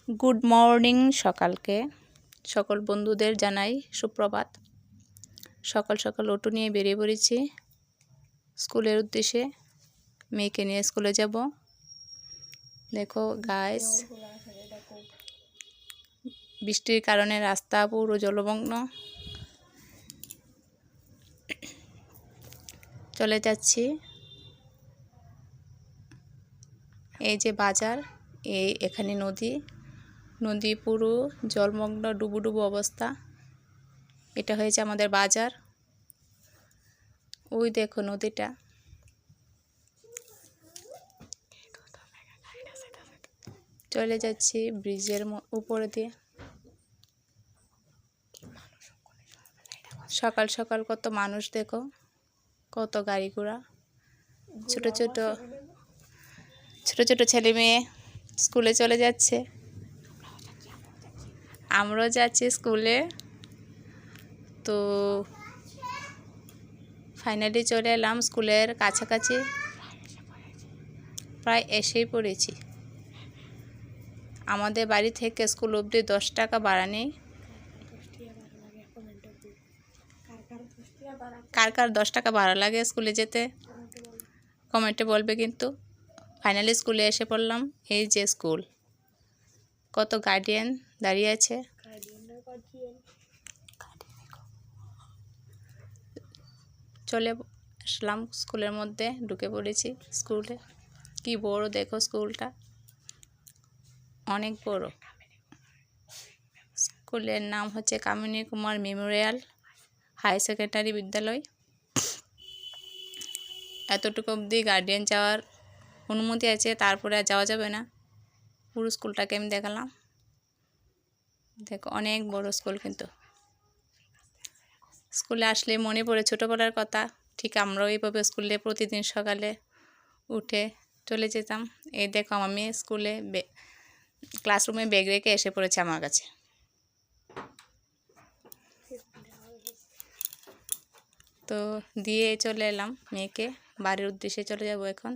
Good morning সকালকে সকল বন্ধুদের জানাই সুপ্রভাত। সকাল সকাল অটো নিয়ে বেরিয়ে পড়েছি স্কুলের উদ্দেশ্যে। মেয়েকে নিয়ে স্কুলে যাব। দেখো গাইস, বৃষ্টির কারণে রাস্তা পুরো জলমগ্ন। চলে যাচ্ছি। এই যে বাজার, এখানে নদী পুরো জলমগ্ন, ডুবুডুবু অবস্থা। এটা হয়েছে আমাদের বাজার। ওই দেখো নদীটা। চলে যাচ্ছি ব্রিজের উপরে দিয়ে। সকাল সকাল কত মানুষ, দেখো কত গাড়ি ঘোড়া। ছোট ছোট ছেলে মেয়ে স্কুলে চলে যাচ্ছে। আমরাও যাচ্ছি স্কুলে। তো ফাইনালি চলে এলাম স্কুলের কাছাকাছি, প্রায় এসেই পড়েছি। আমাদের বাড়ি থেকে স্কুল অবধি 10 টাকা ভাড়া নেই। কার কার 10 টাকা ভাড়া লাগে স্কুলে যেতে কমেন্টে বলবে কিন্তু। ফাইনালি স্কুলে এসে পড়লাম। এই যে স্কুল, কত গার্ডিয়ান দাঁড়িয়ে আছে। চলে আসলাম স্কুলের মধ্যে, ঢুকে পড়েছি স্কুলে। কি বড় দেখো স্কুলটা, অনেক বড়। স্কুলের নাম হচ্ছে কামিনী কুমার মেমোরিয়াল হাই সেকেন্ডারি বিদ্যালয়। এতটুকু অবধি গার্ডিয়ান যাওয়ার অনুমতি আছে, তারপরে আর যাওয়া যাবে না। পুরো স্কুলটাকে আমি দেখালাম। দেখো অনেক বড় স্কুল। কিন্তু স্কুলে আসলে মনে পড়ে ছোটোবেলার কথা। ঠিক আমরাও এইভাবে স্কুলে প্রতিদিন সকালে উঠে চলে যেতাম। এই দেখো আমার মেয়ে স্কুলে ক্লাসরুমে ব্যাগ রেখে এসে পড়েছে আমার কাছে। তো দিয়ে চলে এলাম মেয়েকে। বাড়ির উদ্দেশ্যে চলে যাব এখন।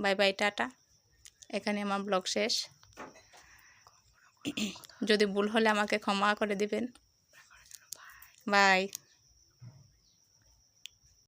Bye bye, tata. এখানে আমার ব্লগ শেষ। যদি ভুল হলে আমাকে ক্ষমা করে দিবেন। বাই।